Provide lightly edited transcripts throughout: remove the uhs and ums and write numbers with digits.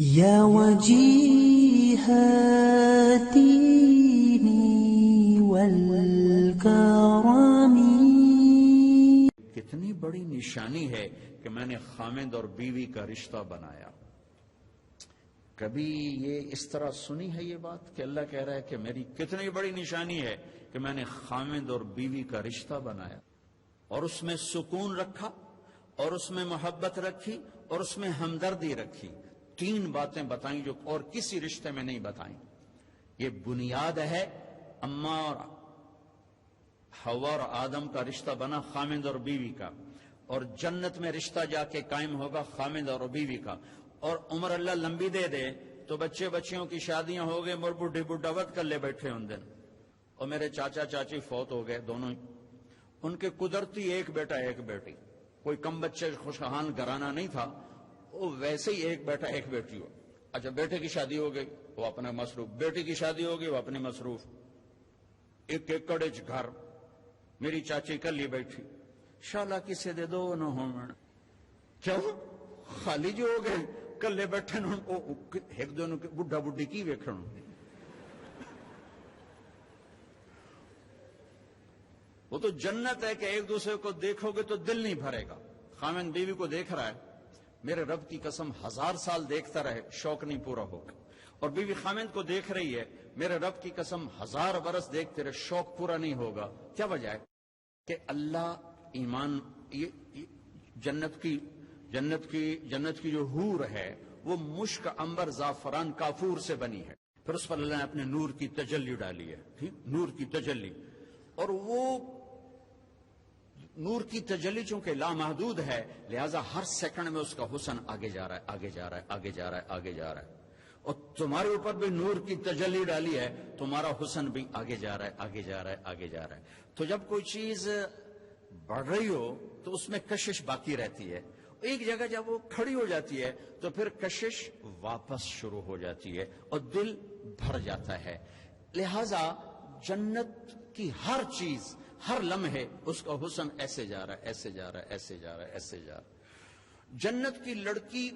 یا وجیہ دینی والکرم. کتنی بڑی نشانی ہے کہ میں نے خامد اور بیوی کا رشتہ بنایا. کبھی یہ اس طرح سنی ہے یہ بات کہ اللہ کہہ رہا ہے کہ میری کتنی بڑی نشانی ہے کہ میں نے خامد اور بیوی کا رشتہ بنایا اور اس میں سکون رکھا اور اس میں محبت رکھی اور اس میں ہمدردی رکھی. 3 باتیں بتائیں جو اور کسی رشتے میں نہیں بتائیں. یہ بنیاد ہے. اماں اور حوا اور آدم کا رشتہ بنا خامد اور بیوی کا, اور جنت میں رشتہ جا کے قائم ہوگا خامد اور بیوی کا. اور عمر اللہ لمبی دے دے تو بچے بچیوں کی شادیاں ہو گئے, مر بڈھی بڈھاوت کر لے بیٹھے ان دن. اور میرے چاچا چاچی فوت ہو گئے دونوں ہی. ان کے قدرتی ایک بیٹا ایک بیٹی, کوئی کم بچے خوشحال گھرانہ نہیں تھا, وہ ویسے ہی ایک بیٹا ایک بیٹی ہو. اچھا بیٹے کی شادی ہو گئی وہ اپنا مصروف, بیٹی کی شادی ہو گئی وہ اپنی مصروف. ایک ایکڑ گھر میری چاچی کل ہی بیٹھی, شالا کسے دے دو نہ ہو میں کیا خالی جو ہو گئے کلے بیٹھے ایک دونوں بڈھا بڈھی کی ویکھن. وہ تو جنت ہے کہ ایک دوسرے کو دیکھو گے تو دل نہیں بھرے گا. خامن بیوی کو دیکھ رہا ہے, میرے رب کی قسم 1000 سال دیکھتا رہے شوق نہیں پورا ہوگا. اور بیوی خامند کو دیکھ رہی ہے, میرے رب کی قسم 1000 برس دیکھتے رہے شوق پورا نہیں ہوگا. کیا وجہ ہے کہ اللہ ایمان یہ جنت کی جو حور ہے وہ مشک عنبر زعفران کافور سے بنی ہے. پھر اس پر اللہ نے اپنے نور کی تجلی ڈالی ہے, نور کی تجلی. اور وہ نور کی تجلی چونکہ لامحدود ہے لہذا ہر سیکنڈ میں اس کا حسن آگے جا رہا ہے, آگے جا رہا ہے, آگے جا رہا ہے, آگے جا رہا ہے. اور تمہارے اوپر بھی نور کی تجلی ڈالی ہے, تمہارا حسن بھی آگے جا رہا ہے, آگے جا رہا ہے, آگے جا رہا ہے. تو جب کوئی چیز بڑھ رہی ہو تو اس میں کشش باقی رہتی ہے. ایک جگہ جب وہ کھڑی ہو جاتی ہے تو پھر کشش واپس شروع ہو جاتی ہے اور دل بھر جاتا ہے. لہذا جنت کی ہر چیز ہر لمحے اس کا حسن ایسے جا رہا ہے, ایسے جا رہا ہے, ایسے جا رہا ہے, ایسے جا رہا ہے. جنت کی لڑکی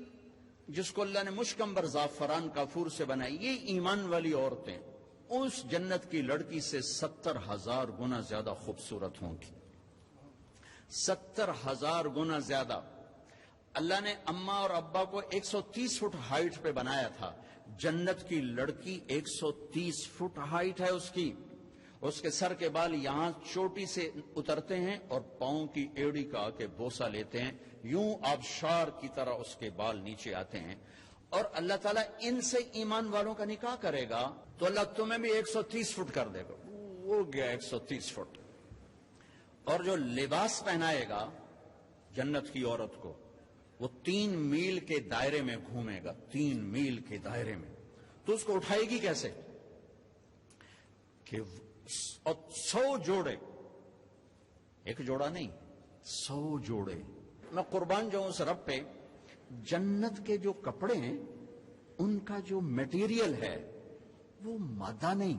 جس کو اللہ نے مشک عنبر زعفران کافور سے بنائی, یہ ایمان والی عورتیں اس جنت کی لڑکی سے 70,000 گنا زیادہ خوبصورت ہوں گی. 70,000 گنا زیادہ. اللہ نے اماں اور ابا کو 130 فٹ ہائٹ پہ بنایا تھا, جنت کی لڑکی 130 فٹ ہائٹ ہے اس کی. اس کے سر کے بال یہاں چوٹی سے اترتے ہیں اور پاؤں کی ایڑی کا آ کے بوسہ لیتے ہیں, یوں آبشار کی طرح اس کے بال نیچے آتے ہیں. اور اللہ تعالیٰ ان سے ایمان والوں کا نکاح کرے گا تو اللہ تمہیں بھی 130 فٹ کر دے گا. ہو گیا 130 فٹ. اور جو لباس پہنائے گا جنت کی عورت کو وہ 3 میل کے دائرے میں گھومے گا, 3 میل کے دائرے میں. تو اس کو اٹھائے گی کیسے کہ 100 جوڑے, ایک جوڑا نہیں 100 جوڑے. میں قربان جاؤں اس رب پہ, جنت کے جو کپڑے ہیں ان کا جو میٹیریل ہے وہ مادہ نہیں,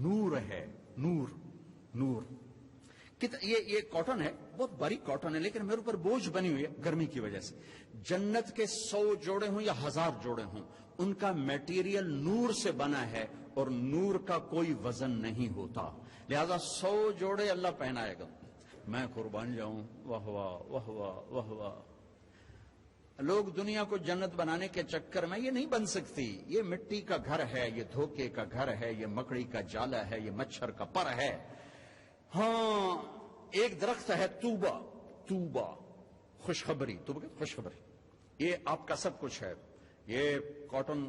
نور ہے, نور نور. یہ کاٹن ہے, بہت باریک کاٹن ہے, لیکن میرے اوپر بوجھ بنی ہوئی ہے گرمی کی وجہ سے. جنت کے 100 جوڑے ہوں یا 1000 جوڑے ہوں, ان کا میٹیریل نور سے بنا ہے اور نور کا کوئی وزن نہیں ہوتا. لہذا 100 جوڑے اللہ پہنائے گا. میں قربان جاؤں, واہ واہ واہ واہ واہ واہ. لوگ دنیا کو جنت بنانے کے چکر میں یہ نہیں بن سکتی, یہ مٹی کا گھر ہے, یہ دھوکے کا گھر ہے, یہ مکڑی کا جالا ہے, یہ مچھر کا پر ہے. ہاں ایک درخت ہے توبہ, توبہ خوشخبری, توبہ خوشخبری, یہ آپ کا سب کچھ ہے. یہ کاٹن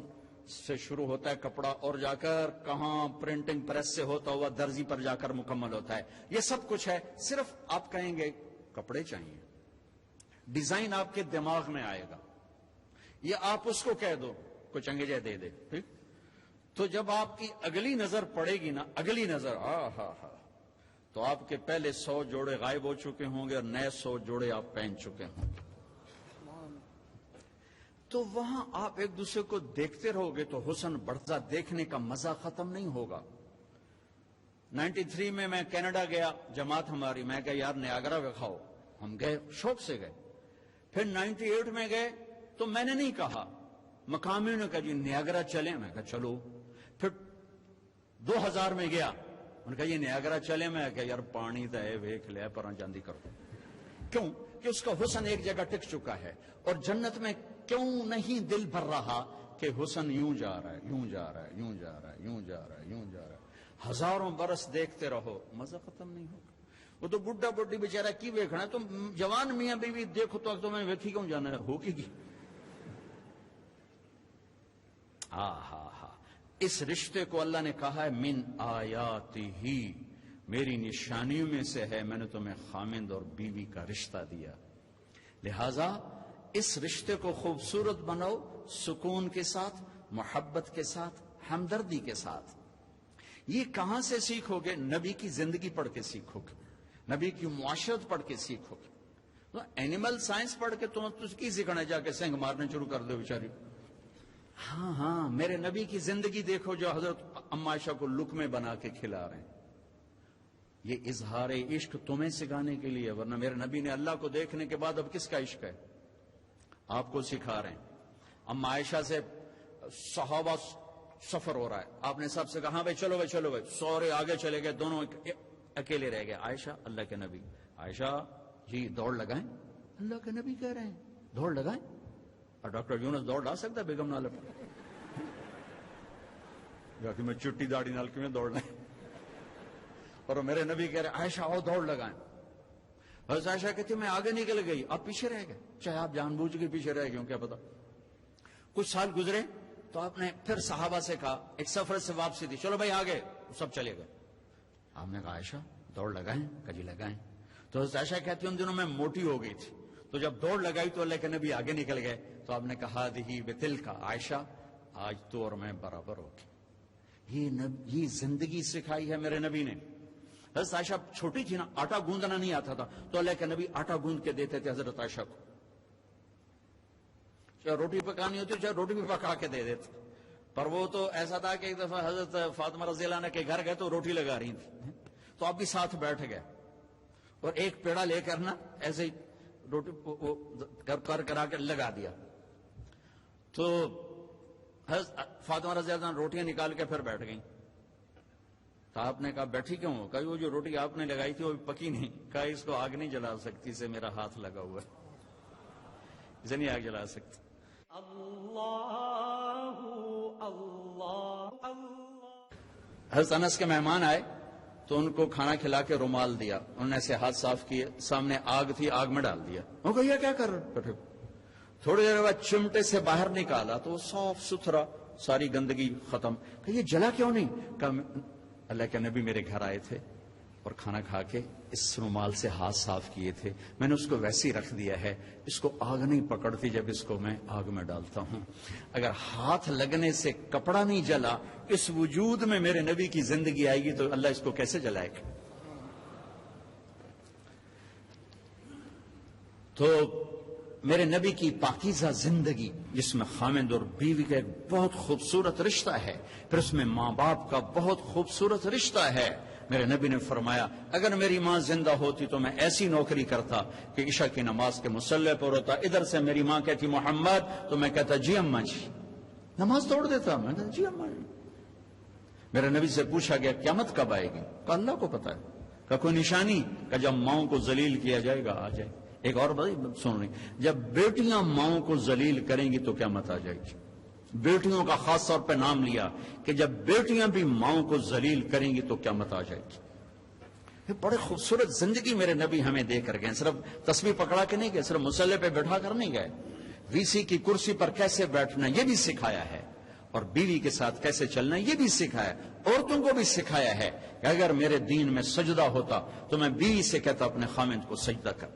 سے شروع ہوتا ہے کپڑا اور جا کر کہاں پرنٹنگ پریس سے ہوتا ہوا درزی پر جا کر مکمل ہوتا ہے. یہ سب کچھ ہے, صرف آپ کہیں گے کپڑے چاہیے, ڈیزائن آپ کے دماغ میں آئے گا, یہ آپ اس کو کہہ دو کچھ انگیزے دے دے. ٹھیک, تو جب آپ کی اگلی نظر پڑے گی نا, اگلی نظر تو آپ کے پہلے 100 جوڑے غائب ہو چکے ہوں گے اور نئے 100 جوڑے آپ پہن چکے ہوں گے. تو وہاں آپ ایک دوسرے کو دیکھتے رہو گے تو حسن بڑھتا, دیکھنے کا مزہ ختم نہیں ہوگا. 93 میں کینیڈا گیا, جماعت ہماری, میں کہا یار نیاگرا دکھاؤ, ہم گئے, شوق سے گئے. پھر 98 میں گئے تو میں نے نہیں کہا, مقامی نے کہا جی نیاگرا چلیں، میں کہا چلو. پھر 2000 میں گیا، انہوں نے کہا یہ نیاگرا چلیں، میں کہا یار پانی تو ہے ویکھ لیا پر جاندی کرو. کیوں کہ اس کا حسن ایک جگہ ٹک چکا ہے. اور جنت میں کیوں نہیں دل بھر رہا کہ حسن یوں جا رہا ہے، یوں جا رہا ہے، یوں جا رہا ہے، یوں جا رہا ہے، یوں جا رہا ہے. ہزاروں برس دیکھتے رہو، مزہ ختم نہیں ہوگا. وہ تو بڈھا بڈھی بیچارہ کی ویکھنا ہے، تم جوان میاں بیوی دیکھو تو تمہیں ویکھی کیوں جانا ہے، ہوگی کی. اس رشتے کو اللہ نے کہا ہے من آیاتی ہی، میری نشانیوں میں سے ہے، میں نے تمہیں خامند اور بیوی کا رشتہ دیا. لہذا اس رشتے کو خوبصورت بناؤ، سکون کے ساتھ، محبت کے ساتھ، ہمدردی کے ساتھ. یہ کہاں سے سیکھو گے؟ نبی کی زندگی پڑھ کے سیکھو گے، نبی کی معاشرت پڑھ کے سیکھو گے. تو اینیمل سائنس پڑھ کے تم کی سیکھنا، جا کے سنگ مارنے شروع کر دو بیچاری. ہاں میرے نبی کی زندگی دیکھو جو حضرت اما عائشہ کو لقمے بنا کے کھلا رہے ہیں. یہ اظہار عشق تمہیں سکھانے کے لیے، ورنہ میرے نبی نے اللہ کو دیکھنے کے بعد اب کس کا عشق ہے؟ آپ کو سکھا رہے ہیں. اما عائشہ سے صحابہ سفر ہو رہا ہے، آپ نے سب سے کہا ہاں بھائی چلو بھائی چلو بھائی، سورے آگے چلے گئے، دونوں اکیلے رہ گئے. عائشہ اللہ کے نبی، عائشہ جی دوڑ لگائیں، اللہ کے نبی کہہ رہے ہیں دوڑ لگائیں. اور ڈاکٹر یونس دوڑ لا سکتا ہے بیگم نالے پر؟ یا کہ میں چٹی داڑھی نال کی میں دوڑ لیں. اور میرے نبی کہہ رہے عائشہ آؤ دوڑ لگائیں. حضرت عائشہ کہتی میں آگے نکل گئی، آپ پیچھے رہ گئے. چاہے آپ جان بوجھ کے پیچھے رہ گئے کیا پتا. کچھ سال گزرے تو آپ نے پھر صحابہ سے کہا، ایک سفر سے واپسی تھی، چلو بھائی آگے، سب چلے گئے. آپ نے کہا عائشہ دوڑ لگائیں، کجی لگائیں. تو حضرت عائشہ کہتی ان دنوں میں موٹی ہو گئی تھی، تو جب دوڑ لگائی تو اللہ کے نبی آگے نکل گئے. تو آپ نے کہا دہی بتل کا، عائشہ آج تو اور میں برابر ہو گئی. یہ زندگی سکھائی ہے میرے نبی نے. حضرت عائشہ چھوٹی تھی نا، آٹا گوندنا نہیں آتا تھا، تو اللہ کے نبی آٹا گوند کے دیتے تھے حضرت عائشہ کو. چاہے روٹی پکانی ہوتی چاہے روٹی بھی پکا کے دے دیتے. پر وہ تو ایسا تھا کہ ایک دفعہ حضرت فاطمہ رضی اللہ عنہ کے گھر گئے تو روٹی لگا رہی تھی، تو آپ بھی ساتھ بیٹھ گئے اور ایک پیڑا لے کر نا ایسے ہی روٹی کر کرا کے لگا دیا. تو حضرت فاطمہ رضی اللہ عنہ روٹیاں نکال کے پھر بیٹھ گئیں. تو آپ نے کہا بیٹھی کیوں ہو؟ کہا وہ جو روٹی آپ نے لگائی تھی وہ پکی نہیں. کہا اس کو آگ نہیں جلا سکتی، اسے میرا ہاتھ لگا ہوا ہے، اسے نہیں آگ جلا سکتی. حضرت انس کے مہمان آئے تو ان کو کھانا کھلا کے رومال دیا، انہوں نے ایسے ہاتھ صاف کیے، سامنے آگ تھی آگ میں ڈال دیا. وہ کہا یہ کیا کر رہے؟ تھوڑی دیر بعد چمٹے سے باہر نکالا تو وہ صاف ستھرا، ساری گندگی ختم. کہ یہ جلا کیوں نہیں؟ کہا اللہ کے نبی میرے گھر آئے تھے اور کھانا کھا کے اس رومال سے ہاتھ صاف کیے تھے، میں نے اس کو ویسے ہی رکھ دیا ہے، اس کو آگ نہیں پکڑتی جب اس کو میں آگ میں ڈالتا ہوں. اگر ہاتھ لگنے سے کپڑا نہیں جلا، اس وجود میں میرے نبی کی زندگی آئے گی تو اللہ اس کو کیسے جلائے گا؟ تو میرے نبی کی پاکیزہ زندگی جس میں خامند اور بیوی کا ایک بہت خوبصورت رشتہ ہے، پھر اس میں ماں باپ کا بہت خوبصورت رشتہ ہے. میرے نبی نے فرمایا اگر میری ماں زندہ ہوتی تو میں ایسی نوکری کرتا کہ عشاء کی نماز کے مصلی پر ہوتا، ادھر سے میری ماں کہتی محمد تو میں کہتا جی اماں جی، نماز توڑ دیتا، میں کہتا جی اماں جی. میرے نبی سے پوچھا گیا قیامت کب آئے گی؟ کہ اللہ کو پتا ہے. کہ کوئی نشانی؟ کہ جب ماؤں کو ذلیل کیا جائے گا آ جائے. ایک اور بات سن رہی، جب بیٹیاں ماؤں کو ذلیل کریں گی تو قیامت آ جائے گی. بیٹیوں کا خاص طور پہ نام لیا کہ جب بیٹیاں بھی ماؤں کو ذلیل کریں گی تو قیامت آ جائے گی. یہ بڑے خوبصورت زندگی میرے نبی ہمیں دے کر گئے. صرف تسبیح پکڑا کے نہیں گئے، صرف مصلی پہ بیٹھا کر نہیں گئے، وی سی کی کرسی پر کیسے بیٹھنا یہ بھی سکھایا ہے، اور بیوی کے ساتھ کیسے چلنا یہ بھی سکھایا. عورتوں کو بھی سکھایا ہے کہ اگر میرے دین میں سجدہ ہوتا تو میں بیوی سے کہتا اپنے خامند کو سجدہ کر.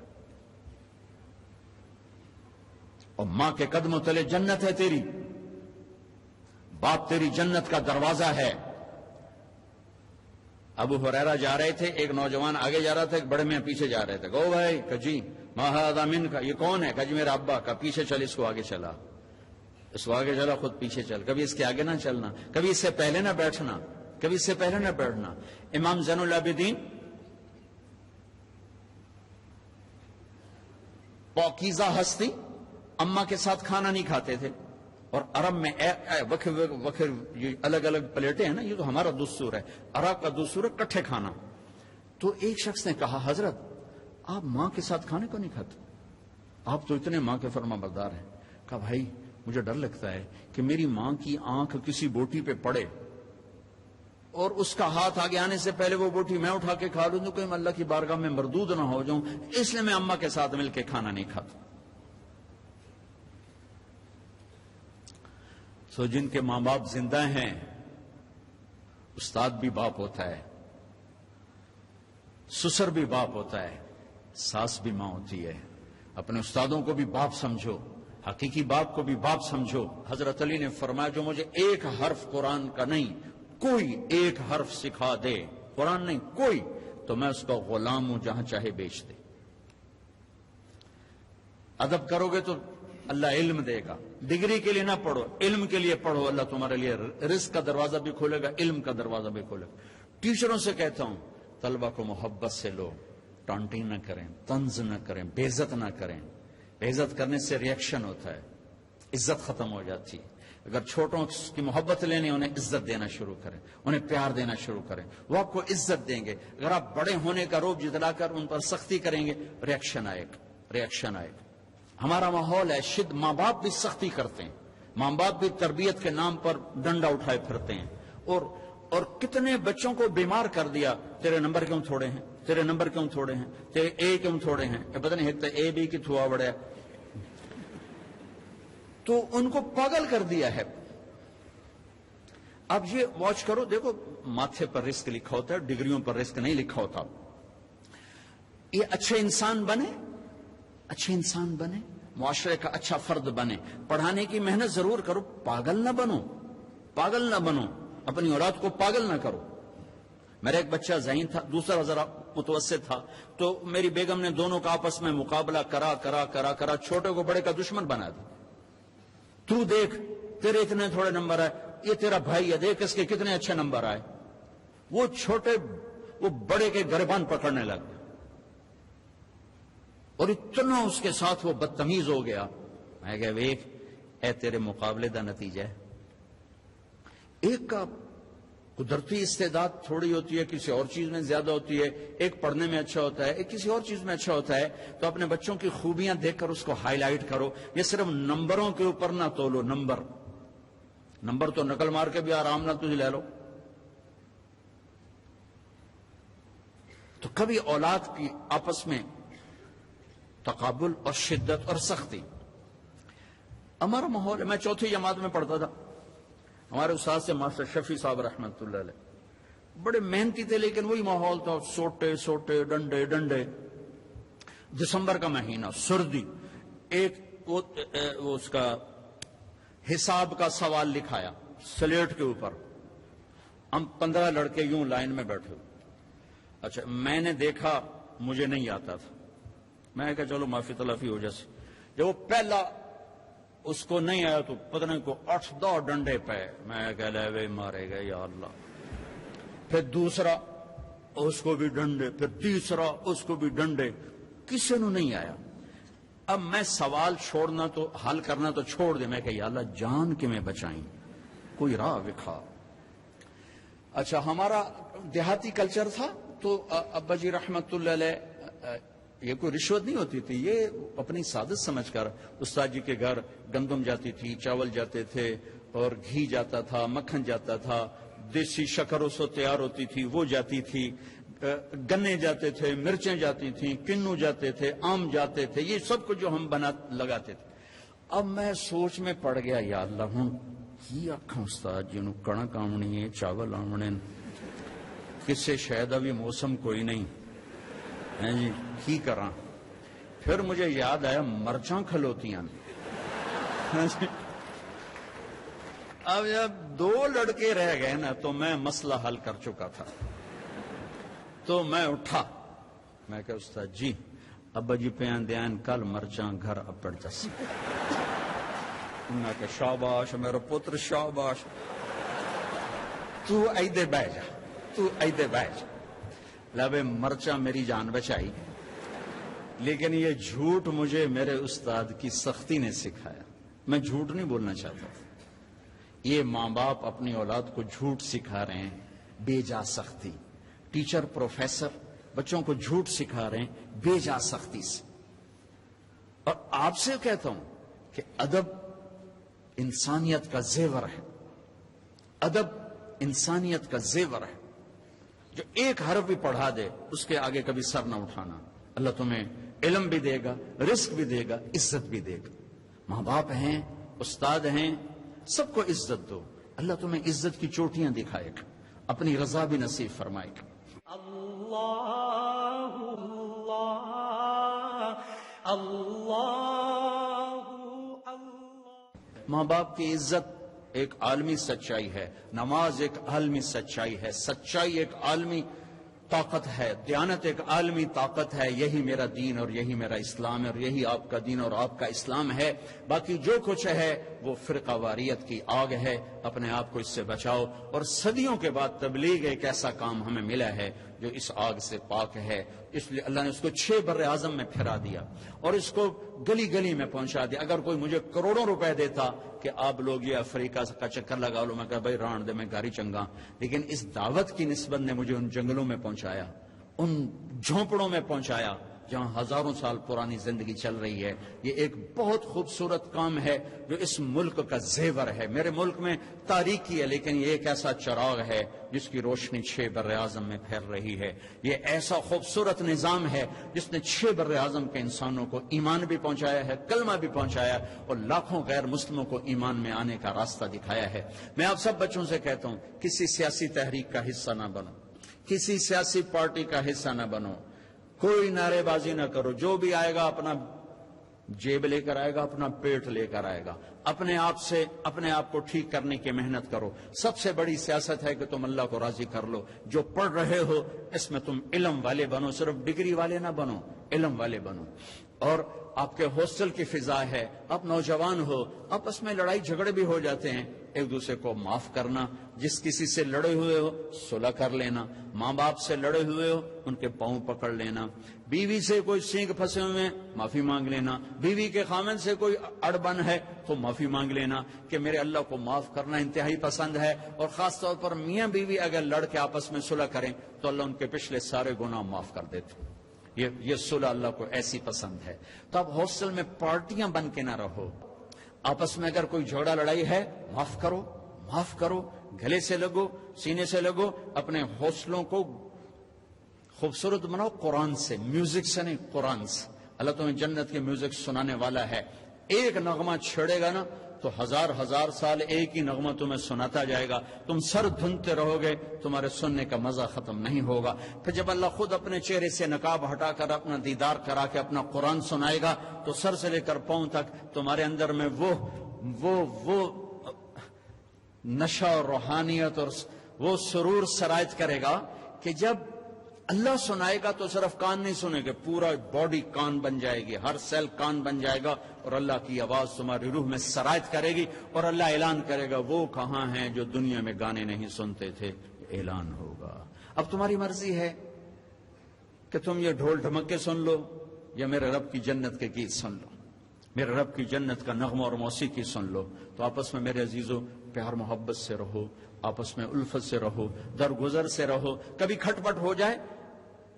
اور ماں کے قدموں تلے جنت ہے تیری، باپ تیری جنت کا دروازہ ہے. ابو ہریرہ جا رہے تھے، ایک نوجوان آگے جا رہا تھا، ایک بڑے میاں پیچھے جا رہے تھے. گو بھائی کہ جی ما ھذا منک، یہ کون ہے؟ کہ جی میرا ابا. کا پیچھے چل، اس کو آگے چلا، اس کو آگے چلا، خود پیچھے چل. کبھی اس کے آگے نہ چلنا، کبھی اس سے پہلے نہ بیٹھنا، کبھی اس سے پہلے نہ بیٹھنا. امام زین العابدین پاکیزہ ہستی، اماں کے ساتھ کھانا نہیں کھاتے تھے. اور عرب میں وکر یہ الگ الگ پلیٹیں ہیں نا، یہ تو ہمارا دستور ہے، عرب کا دستور ہے کٹھے کھانا. تو ایک شخص نے کہا حضرت آپ ماں کے ساتھ کھانے کو نہیں کھاتے، آپ تو اتنے ماں کے فرما بردار ہیں. کہا بھائی مجھے ڈر لگتا ہے کہ میری ماں کی آنکھ کسی بوٹی پہ پڑے اور اس کا ہاتھ آگے آنے سے پہلے وہ بوٹی میں اٹھا کے کھا لوں تو کوئی اللہ کی بارگاہ میں مردود نہ ہو جاؤں، اس لیے میں اماں کے ساتھ مل کے کھانا نہیں کھاتا. سو جن کے ماں باپ زندہ ہیں، استاد بھی باپ ہوتا ہے، سسر بھی باپ ہوتا ہے، ساس بھی ماں ہوتی ہے. اپنے استادوں کو بھی باپ سمجھو، حقیقی باپ کو بھی باپ سمجھو. حضرت علی نے فرمایا جو مجھے ایک حرف قرآن کا نہیں، کوئی ایک حرف سکھا دے، قرآن نہیں کوئی، تو میں اس کا غلام ہوں جہاں چاہے بیچ دے. ادب کرو گے تو اللہ علم دے گا. ڈگری کے لیے نہ پڑھو، علم کے لیے پڑھو، اللہ تمہارے لیے رزق کا دروازہ بھی کھولے گا، علم کا دروازہ بھی کھولے گا. ٹیچروں سے کہتا ہوں طلبہ کو محبت سے لو، ٹانٹنگ نہ کریں، طنز نہ کریں، بے عزت نہ کریں. بے عزت کرنے سے ریئیکشن ہوتا ہے، عزت ختم ہو جاتی ہے. اگر چھوٹوں کی محبت لینی انہیں عزت دینا شروع کریں، انہیں پیار دینا شروع کریں، وہ آپ کو عزت دیں گے. اگر آپ بڑے ہونے کا روب جتلا کر ان پر سختی کریں گے، ریئیکشن آئے گا. ہمارا ماحول ہے ماں باپ بھی سختی کرتے ہیں، ماں باپ بھی تربیت کے نام پر ڈنڈا اٹھائے پھرتے ہیں، اور کتنے بچوں کو بیمار کر دیا. تیرے نمبر کیوں تھوڑے ہیں، تیرے نمبر کیوں تھوڑے ہیں، تیرے اے کیوں تھوڑے ہیں، پتہ نہیں ایک تو اے بی کی تھوا بڑے، تو ان کو پاگل کر دیا ہے. اب یہ واچ کرو، دیکھو ماتھے پر رزق لکھا ہوتا ہے، ڈگریوں پر رزق نہیں لکھا ہوتا. یہ اچھے انسان بنے، اچھے انسان بنے، معاشرے کا اچھا فرد بنے. پڑھانے کی محنت ضرور کرو، پاگل نہ بنو، پاگل نہ بنو، اپنی اولاد کو پاگل نہ کرو. میرا ایک بچہ ذہین تھا، دوسرا ذرا متوسط تھا، تو میری بیگم نے دونوں کا آپس میں مقابلہ کرا چھوٹے کو بڑے کا دشمن بنا دیا. تو دیکھ تیرے اتنے تھوڑے نمبر آئے، یہ تیرا بھائی ہے، دیکھ اس کے کتنے اچھے نمبر آئے. وہ چھوٹے وہ بڑے کے گریبان پکڑنے لگ گیا اور اتنا اس کے ساتھ وہ بدتمیز ہو گیا. میں کہا ویکھ اے تیرے مقابلے دا نتیجہ ہے. ایک کا قدرتی استعداد تھوڑی ہوتی ہے، کسی اور چیز میں زیادہ ہوتی ہے، ایک پڑھنے میں اچھا ہوتا ہے، ایک کسی اور چیز میں اچھا ہوتا ہے. تو اپنے بچوں کی خوبیاں دیکھ کر اس کو ہائی لائٹ کرو. یہ صرف نمبروں کے اوپر نہ تولو. نمبر تو نقل مار کے بھی آرام نہ تجھے لے لو. تو کبھی اولاد کی آپس میں تقابل اور شدت اور سختی. ہمارا ماحول ہے، میں چوتھی جماعت میں پڑھتا تھا، ہمارے استاد سے ماسٹر شفیع صاحب رحمۃ اللہ علیہ بڑے محنتی تھے، لیکن وہی ماحول تھا، سوٹے ڈنڈے. دسمبر کا مہینہ، سردی، ایک وہ اس کا حساب کا سوال لکھایا سلیٹ کے اوپر. ہم 15 لڑکے یوں لائن میں بیٹھے. اچھا میں نے دیکھا، مجھے نہیں آتا تھا، میں کہا چلو معافی تلافی ہو جیسے. جب وہ پہلا اس کو نہیں آیا تو پتہ نہیں کو 8-10 ڈنڈے پہ. میں کہہ لے وے مارے گئے یا اللہ. پھر دوسرا اس کو بھی ڈنڈے، پھر تیسرا اس کو بھی ڈنڈے، کسی نے نہیں آیا. اب میں سوال چھوڑنا تو حل کرنا تو چھوڑ دے. میں کہ یا اللہ جان کے میں بچائیں، کوئی راہ دکھا. اچھا ہمارا دیہاتی کلچر تھا تو ابا جی رحمت اللہ علیہ، یہ کوئی رشوت نہیں ہوتی تھی، یہ اپنی سعادت سمجھ کر استاد جی کے گھر گندم جاتی تھی، چاول جاتے تھے، اور گھی جاتا تھا، مکھن جاتا تھا، دیسی شکر اس وقت تیار ہوتی تھی وہ جاتی تھی، گنے جاتے تھے، مرچیں جاتی تھیں، کنو جاتے تھے، آم جاتے تھے، یہ سب کچھ جو ہم لگاتے تھے. اب میں سوچ میں پڑ گیا یا اللہ ہوں کی آکھاں استاد جی نو کڑک آمنی ہے، چاول آمنے، کسے شاید ابھی موسم کوئی نہیں ہے جی، کی کراں. پھر مجھے یاد آیا مرچاں کھلوتیاں. اب جب 2 لڑکے رہ گئے نا تو میں مسئلہ حل کر چکا تھا. تو میں اٹھا، میں کہا استاد جی ابا جی پیان دیان کل مرچاں گھر اپڑ جس. میں کہا شاباش میرا پتر شاباش، تو ایدے بہ جا، تو ایدے بہ جا. لبے مرچاں میری جان بچائی، لیکن یہ جھوٹ مجھے میرے استاد کی سختی نے سکھایا. میں جھوٹ نہیں بولنا چاہتا، یہ ماں باپ اپنی اولاد کو جھوٹ سکھا رہے ہیں، بے جا سختی. ٹیچر پروفیسر بچوں کو جھوٹ سکھا رہے ہیں بے جا سختی سے. اور آپ سے کہتا ہوں کہ ادب انسانیت کا زیور ہے، ادب انسانیت کا زیور ہے. جو ایک حرف بھی پڑھا دے اس کے آگے کبھی سر نہ اٹھانا. اللہ تمہیں علم بھی دے گا، رزق بھی دے گا، عزت بھی دے گا. ماں باپ ہیں، استاد ہیں، سب کو عزت دو. اللہ تمہیں عزت کی چوٹیاں دکھائے گا، اپنی رضا بھی نصیب فرمائے گا. اللہ اللہ اللہ اللہ. ماں باپ کی عزت ایک عالمی سچائی ہے، نماز ایک عالمی سچائی ہے، سچائی ایک عالمی طاقت ہے، دیانت ایک عالمی طاقت ہے. یہی میرا دین اور یہی میرا اسلام ہے اور یہی آپ کا دین اور آپ کا اسلام ہے. باقی جو کچھ ہے وہ فرقہ واریت کی آگ ہے، اپنے آپ کو اس سے بچاؤ. اور صدیوں کے بعد تبلیغ ایک ایسا کام ہمیں ملا ہے جو اس آگ سے پاک ہے. اس لیے اللہ نے اس کو 6 بر اعظم میں پھیلا دیا اور اس کو گلی گلی میں پہنچا دیا. اگر کوئی مجھے کروڑوں روپے دیتا کہ آپ لوگ یہ افریقہ کا چکر لگا لو، میں کہا بھائی ران دے میں گاڑی چنگا. لیکن اس دعوت کی نسبت نے مجھے ان جنگلوں میں پہنچایا، ان جھونپڑوں میں پہنچایا جہاں ہزاروں سال پرانی زندگی چل رہی ہے. یہ ایک بہت خوبصورت کام ہے جو اس ملک کا زیور ہے. میرے ملک میں تاریکی ہے لیکن یہ ایک ایسا چراغ ہے جس کی روشنی 6 بر اعظم میں پھیل رہی ہے. یہ ایسا خوبصورت نظام ہے جس نے 6 بر اعظم کے انسانوں کو ایمان بھی پہنچایا ہے، کلمہ بھی پہنچایا اور لاکھوں غیر مسلموں کو ایمان میں آنے کا راستہ دکھایا ہے. میں آپ سب بچوں سے کہتا ہوں کسی سیاسی تحریک کا حصہ نہ بنو، کسی سیاسی پارٹی کا حصہ نہ بنو، کوئی نعرے بازی نہ کرو. جو بھی آئے گا اپنا جیب لے کر آئے گا، اپنا پیٹ لے کر آئے گا. اپنے آپ سے اپنے آپ کو ٹھیک کرنے کی محنت کرو. سب سے بڑی سیاست ہے کہ تم اللہ کو راضی کر لو. جو پڑھ رہے ہو اس میں تم علم والے بنو، صرف ڈگری والے نہ بنو، علم والے بنو. اور آپ کے ہاسٹل کی فضا ہے، آپ نوجوان ہو، آپس میں لڑائی جھگڑے بھی ہو جاتے ہیں، ایک دوسرے کو معاف کرنا. جس کسی سے لڑے ہوئے ہو صلح کر لینا. ماں باپ سے لڑے ہوئے ہو ان کے پاؤں پکڑ لینا. بیوی سے کوئی سینگ پھنسے ہوئے معافی مانگ لینا. بیوی کے خامن سے کوئی اڑبن ہے تو معافی مانگ لینا کہ میرے اللہ کو معاف کرنا انتہائی پسند ہے. اور خاص طور پر میاں بیوی اگر لڑ کے آپس میں صلح کریں تو اللہ ان کے پچھلے سارے گناہ معاف کر دیتے. یہ صلح اللہ کو ایسی پسند ہے. تو اب ہاسٹل میں پارٹیاں بن کے نہ رہو. آپس میں اگر کوئی جھگڑا لڑائی ہے معاف کرو، معاف کرو، گلے سے لگو، سینے سے لگو. اپنے حوصلوں کو خوبصورت بناؤ قرآن سے، میوزک سے نہیں، قرآن سے. اللہ تمہیں جنت کے میوزک سنانے والا ہے. ایک نغمہ چھڑے گا نا تو ہزار سال ایک ہی نغمہ تمہیں سناتا جائے گا. تم سر دھنتے رہو گے، تمہارے سننے کا مزہ ختم نہیں ہوگا. پھر جب اللہ خود اپنے چہرے سے نقاب ہٹا کر اپنا دیدار کرا کے اپنا قرآن سنائے گا تو سر سے لے کر پاؤں تک تمہارے اندر میں وہ نشہ اور روحانیت اور وہ سرور سرایت کرے گا کہ جب اللہ سنائے گا تو صرف کان نہیں سنے گے، پورا باڈی کان بن جائے گی، ہر سیل کان بن جائے گا اور اللہ کی آواز تمہاری روح میں سرایت کرے گی اور اللہ اعلان کرے گا وہ کہاں ہیں جو دنیا میں گانے نہیں سنتے تھے. اعلان ہوگا. اب تمہاری مرضی ہے کہ تم یہ ڈھول ڈھمکے سن لو یا میرے رب کی جنت کے گیت سن لو، میرے رب کی جنت کا نغمہ اور موسیقی سن لو. تو آپس میں میرے عزیزو پیار محبت سے رہو، آپس میں الفت سے رہو، درگزر سے رہو. کبھی کھٹ پٹ ہو جائے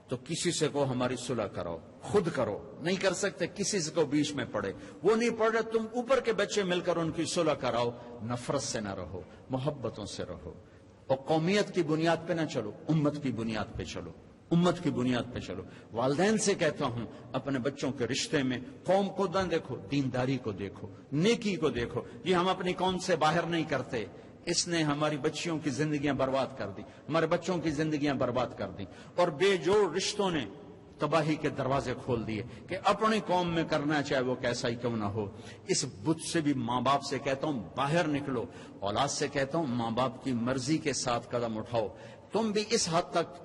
تو کسی سے کو ہماری صلح کرو، خود کرو. نہیں کر سکتے کسی سے کو بیچ میں پڑے، وہ نہیں پڑھ رہے، تم اوپر کے بچے مل کر ان کی صلح کراؤ. نفرت سے نہ رہو، محبتوں سے رہو. اور قومیت کی بنیاد پہ نہ چلو، امت کی بنیاد پہ چلو، امت کی بنیاد پہ چلو. والدین سے کہتا ہوں اپنے بچوں کے رشتے میں قوم کو نہ دیکھو، دینداری کو دیکھو، نیکی کو دیکھو. یہ ہم اپنی قوم سے باہر نہیں کرتے، اس نے ہماری بچیوں کی زندگیاں برباد کر دی، ہمارے بچوں کی زندگیاں برباد کر دی. اور بے جوڑ رشتوں نے تباہی کے دروازے کھول دیے کہ اپنی قوم میں کرنا چاہے وہ کیسا ہی کیوں نہ ہو. اس بت سے بھی ماں باپ سے کہتا ہوں باہر نکلو. اولاد سے کہتا ہوں ماں باپ کی مرضی کے ساتھ قدم اٹھاؤ. تم بھی اس حد تک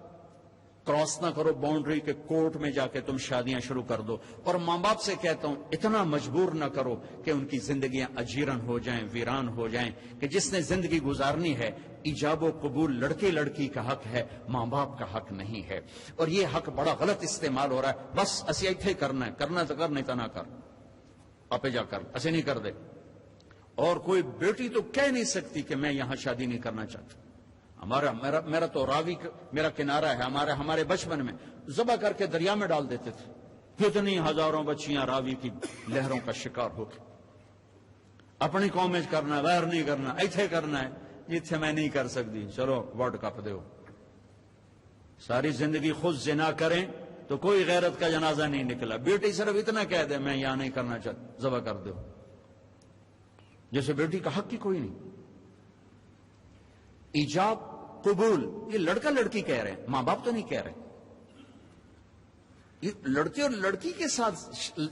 کراس نہ کرو باؤنڈری کے کورٹ میں جا کے تم شادیاں شروع کر دو. اور ماں باپ سے کہتا ہوں اتنا مجبور نہ کرو کہ ان کی زندگیاں اجیرن ہو جائیں، ویران ہو جائیں. کہ جس نے زندگی گزارنی ہے، ایجاب و قبول لڑکے لڑکی کا حق ہے، ماں باپ کا حق نہیں ہے. اور یہ حق بڑا غلط استعمال ہو رہا ہے. بس اسی ایتھے کرنا ہے، کرنا تو کر، نہیں تو نہ کر، آپ جا کر ایسے نہیں کر دے. اور کوئی بیٹی تو کہہ نہیں سکتی کہ میں یہاں شادی نہیں کرنا چاہتا. میرا تو راوی میرا کنارہ ہے. ہمارے بچپن میں ذبح کر کے دریا میں ڈال دیتے تھے. کتنی ہزاروں بچیاں راوی کی لہروں کا شکار ہو کے. اپنی قوم میں کرنا, غیر نہیں کرنا, ایتھے کرنا ہے. جتھے میں نہیں کر سکتی, چلو ورلڈ کپ دو. ساری زندگی خود زنا کریں تو کوئی غیرت کا جنازہ نہیں نکلا. بیٹی صرف اتنا کہہ دے میں یہاں نہیں کرنا چاہتا, ذبح کر دو. جیسے بیٹی کا حق ہی کوئی نہیں. ایجاب قبول یہ لڑکا لڑکی کہہ رہے ہیں, ماں باپ تو نہیں کہہ رہے. یہ لڑکے اور لڑکی کے ساتھ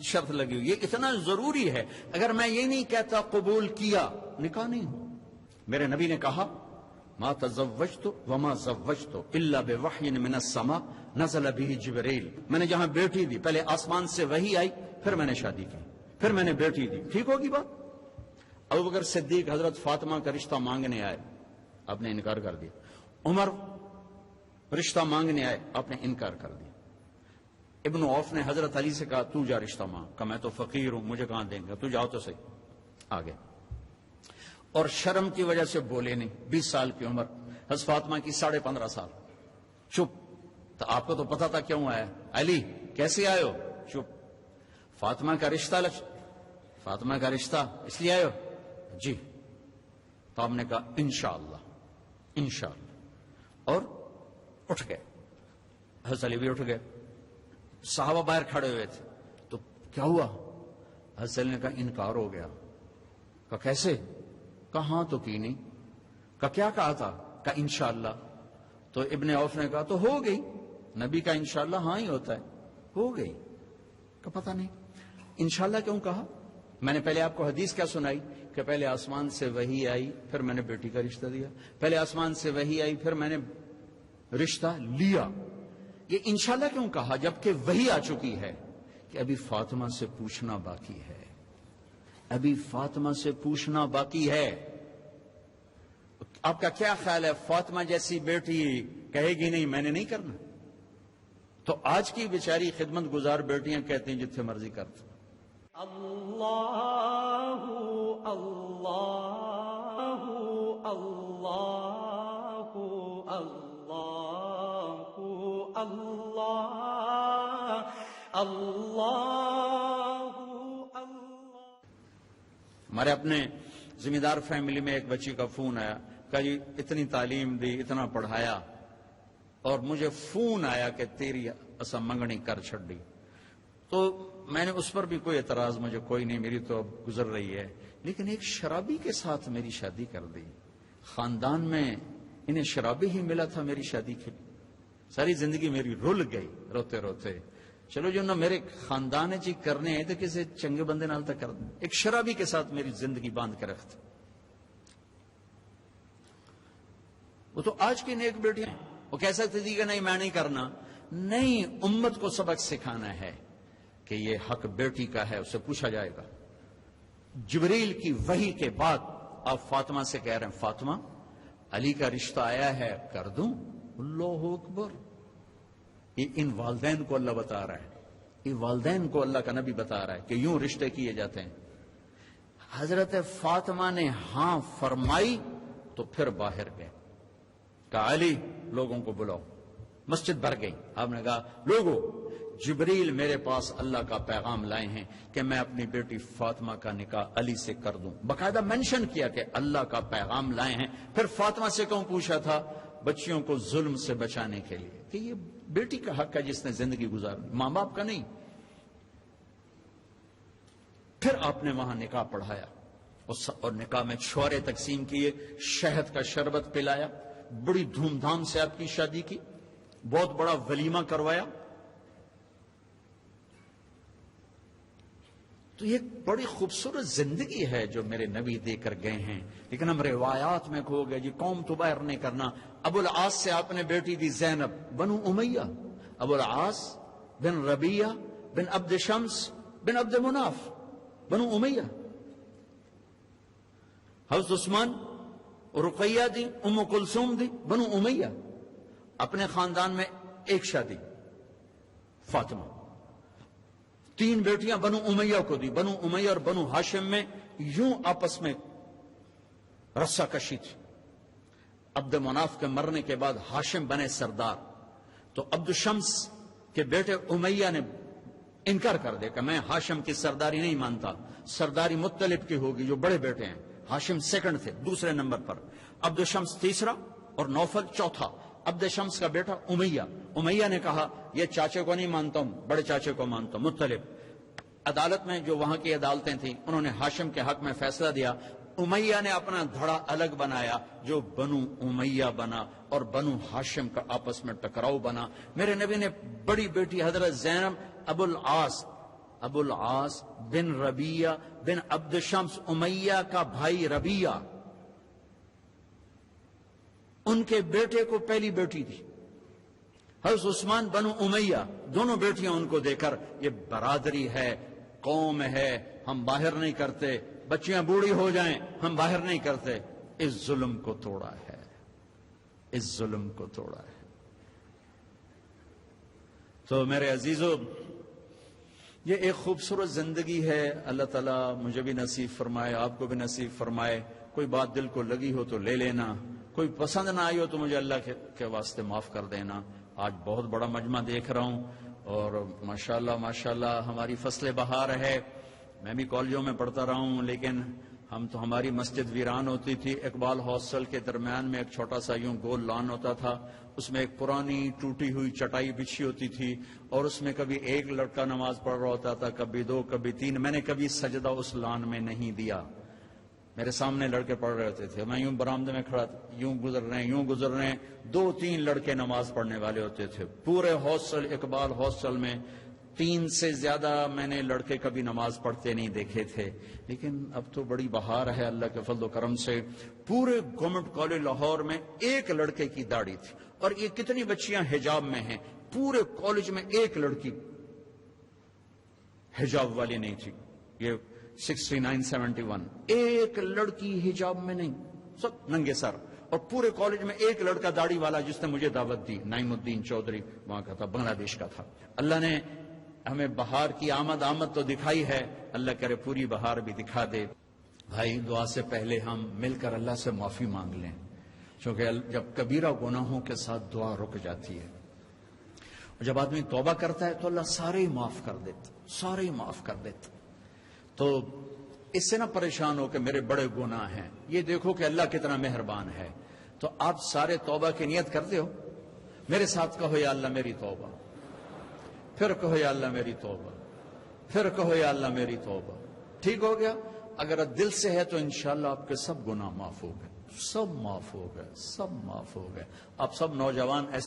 شرط لگی ہوئی, یہ اتنا ضروری ہے. اگر میں یہ نہیں کہتا قبول کیا, نکاح نہیں ہو. میرے نبی نے کہا ما تزوجت وما زوجت الا بوحی من السماء نزل به جبریل. میں نے جہاں بیٹی دی, پہلے آسمان سے وحی آئی, پھر میں نے شادی کی, پھر میں نے بیٹی دی. ٹھیک ہوگی بات؟ ابوبکر صدیق حضرت فاطمہ کا رشتہ مانگنے آئے, آپ نے انکار کر دیا. عمر رشتہ مانگنے آئے, آپ نے انکار کر دیا. ابن عوف نے حضرت علی سے کہا تو جا رشتہ مانگ. کہا میں تو فقیر ہوں, مجھے کہاں دیں گے, تو جاؤ تو صحیح. آگے اور شرم کی وجہ سے بولے نہیں. 20 سال کی عمر, حضرت فاطمہ کی 15.5 سال. چپ. تو آپ کو تو پتا تھا کیوں آیا. علی کیسے آئے ہو؟ چپ. فاطمہ کا رشتہ اس لیے آئے ہو؟ جی. تو آپ نے کہا انشاءاللہ. اور اٹھ گئے. حضرت علی بھی اٹھ گئے. صحابہ باہر کھڑے ہوئے تھے. تو کیا ہوا؟ حضرت علی نے کہا انکار ہو گیا. کہا کیسے؟ کہاں تو کی نہیں. کہا کیا کہا تھا؟ کہا انشاءاللہ. تو ابن عوف نے کہا تو ہو گئی. نبی کا انشاءاللہ ہاں ہی ہوتا ہے. ہو گئی. کہا پتہ نہیں انشاءاللہ کیوں کہا. میں نے پہلے آپ کو حدیث کیا سنائی کہ پہلے آسمان سے وحی آئی, پھر میں نے بیٹی کا رشتہ دیا. پہلے آسمان سے وحی آئی, پھر میں نے رشتہ لیا. یہ انشاءاللہ کیوں کہا جبکہ وحی آ چکی ہے کہ ابھی فاطمہ سے پوچھنا باقی ہے. آپ کا کیا خیال ہے, فاطمہ جیسی بیٹی کہے گی نہیں میں نے نہیں کرنا؟ تو آج کی بیچاری خدمت گزار بیٹیاں کہتی ہیں جتنے مرضی کرتے. اللہ اللہ اللہ اللہ اللہ اللہ. ہمارے اپنے ذمہ دار فیملی میں ایک بچی کا فون آیا, کہا جی اتنی تعلیم دی, اتنا پڑھایا, اور مجھے فون آیا کہ تیری اسا منگنی کر چھڑی. تو میں نے اس پر بھی کوئی اعتراض مجھے کوئی نہیں, میری تو اب گزر رہی ہے. لیکن ایک شرابی کے ساتھ میری شادی کر دی. خاندان میں انہیں شرابی ہی ملا تھا میری شادی کے لیے. ساری زندگی میری رل گئی روتے روتے. چلو جو نہ میرے خاندان جی کرنے ہیں تو کسی چنگے بندے نال تک کر دیں. ایک شرابی کے ساتھ میری زندگی باندھ کے رکھتے. وہ تو آج کی نیک بیٹیاں ہیں. وہ کہہ سکتے تھی کہ نہیں میں نہیں کرنا. نہیں, امت کو سبق سکھانا ہے کہ یہ حق بیٹی کا ہے, اسے پوچھا جائے گا. جبریل کی وحی کے بعد آپ فاطمہ سے کہہ رہے ہیں فاطمہ علی کا رشتہ آیا ہے, کر دوں؟ اللہ اکبر. یہ ان والدین کو اللہ بتا رہا ہے, یہ والدین کو اللہ کا نبی بتا رہا ہے کہ یوں رشتے کیے جاتے ہیں. حضرت فاطمہ نے ہاں فرمائی تو پھر باہر گئے. کہا علی لوگوں کو بلاؤ. مسجد بھر گئی. آپ نے کہا لوگوں جبریل میرے پاس اللہ کا پیغام لائے ہیں کہ میں اپنی بیٹی فاطمہ کا نکاح علی سے کر دوں. باقاعدہ مینشن کیا کہ اللہ کا پیغام لائے ہیں. پھر فاطمہ سے کیوں پوچھا تھا؟ بچیوں کو ظلم سے بچانے کے لیے کہ یہ بیٹی کا حق ہے جس نے زندگی گزاری, ماں باپ کا نہیں. پھر آپ نے وہاں نکاح پڑھایا اور نکاح میں چھوارے تقسیم کیے, شہد کا شربت پلایا, بڑی دھوم دھام سے آپ کی شادی کی, بہت بڑا ولیمہ کروایا. تو یہ بڑی خوبصورت زندگی ہے جو میرے نبی دے کر گئے ہیں. لیکن ہم روایات میں کھو گئے. جی قوم تو باہر نہیں کرنا. ابو العاص سے آپ نے بیٹی دی زینب بنو امیہ. ابو العاص بن ربیہ بن عبد شمس بن عبد مناف بنو امیہ. حضرت عثمان رقیہ دی, ام کلثوم دی, بنو امیہ. اپنے خاندان میں ایک شادی فاطمہ. 3 بیٹیاں بنو امیہ کو دی. بنو امیہ اور بنو ہاشم میں یوں آپس میں رسا کشی تھی. عبد مناف کے مرنے کے بعد ہاشم بنے سردار. تو عبد شمس کے بیٹے امیہ نے انکار کر دیا کہ میں ہاشم کی سرداری نہیں مانتا, سرداری مطلب کی ہوگی جو بڑے بیٹے ہیں. ہاشم سیکنڈ تھے, دوسرے نمبر پر, عبد شمس تیسرا اور نوفل چوتھا. عبد شمس کا بیٹا امیہ نے کہا یہ چاچے کو نہیں مانتا ہوں, بڑے چاچے کو مانتا ہوں, مطلب. عدالت میں جو وہاں کی عدالتیں تھیں انہوں نے ہاشم کے حق میں فیصلہ دیا. امیہ نے اپنا دھڑا الگ بنایا جو بنو امیہ بنا, اور بنو ہاشم کا آپس میں ٹکراؤ بنا. میرے نبی نے بڑی بیٹی حضرت زینب ابو العاص بن ربیہ بن عبد شمس امیہ کا بھائی ربیہ, ان کے بیٹے کو پہلی بیٹی تھی. حضرت عثمان بنو امیہ, دونوں بیٹیاں ان کو دے کر یہ برادری ہے, قوم ہے, ہم باہر نہیں کرتے, بچیاں بوڑھی ہو جائیں ہم باہر نہیں کرتے. اس ظلم کو توڑا ہے, اس ظلم کو توڑا ہے. تو میرے عزیزو, یہ ایک خوبصورت زندگی ہے. اللہ تعالیٰ مجھے بھی نصیب فرمائے, آپ کو بھی نصیب فرمائے. کوئی بات دل کو لگی ہو تو لے لینا, کوئی پسند نہ آئی ہو تو مجھے اللہ کے واسطے معاف کر دینا. آج بہت بڑا مجمع دیکھ رہا ہوں اور ماشاءاللہ ہماری فصل بہار ہے. میں بھی کالجوں میں پڑھتا رہا ہوں, لیکن ہماری مسجد ویران ہوتی تھی. اقبال ہاسٹل کے درمیان میں ایک چھوٹا سا یوں گول لان ہوتا تھا, اس میں ایک پرانی ٹوٹی ہوئی چٹائی بچھی ہوتی تھی, اور اس میں کبھی ایک لڑکا نماز پڑھ رہا ہوتا تھا, کبھی دو, کبھی تین. میں نے کبھی سجدہ اس لان میں نہیں دیا. میرے سامنے لڑکے پڑھ رہے ہوتے تھے, میں یوں برآمدے میں کھڑا تھا, یوں گزر رہے ہیں, 2-3 لڑکے نماز پڑھنے والے ہوتے تھے. پورے ہاسٹل, اقبال ہاسٹل میں 3 سے زیادہ میں نے لڑکے کبھی نماز پڑھتے نہیں دیکھے تھے. لیکن اب تو بڑی بہار ہے اللہ کے فضل و کرم سے. پورے گورنمنٹ کالج لاہور میں ایک لڑکے کی داڑھی تھی, اور یہ کتنی بچیاں حجاب میں ہیں, پورے کالج میں ایک لڑکی حجاب والی نہیں تھی. یہ 69-71 ایک لڑکی حجاب میں نہیں, سب ننگے سر. اور پورے کالج میں ایک لڑکا داڑھی والا جس نے مجھے دعوت دی, نعیم الدین چودھری, وہاں کا تھا, بنگلہ دیش کا تھا. اللہ نے ہمیں بہار کی آمد تو دکھائی ہے, اللہ کرے پوری بہار بھی دکھا دے. بھائی, دعا سے پہلے ہم مل کر اللہ سے معافی مانگ لیں, کیونکہ جب کبیرہ گناہوں کے ساتھ دعا رک جاتی ہے, اور جب آدمی توبہ کرتا ہے تو اللہ سارے ہی معاف کر دیتا, سارے ہی معاف کر دیتا. تو اس سے نہ پریشان ہو کہ میرے بڑے گناہ ہیں, یہ دیکھو کہ اللہ کتنا مہربان ہے. تو آپ سارے توبہ کی نیت کرتے ہو, میرے ساتھ کہو یا اللہ میری توبہ, پھر کہو یا اللہ میری توبہ, پھر کہو یا اللہ میری توبہ. ٹھیک ہو گیا؟ اگر دل سے ہے تو انشاءاللہ آپ کے سب گناہ معاف ہو گئے, سب معاف ہو گئے, سب معاف ہو گئے. آپ سب نوجوان ایسے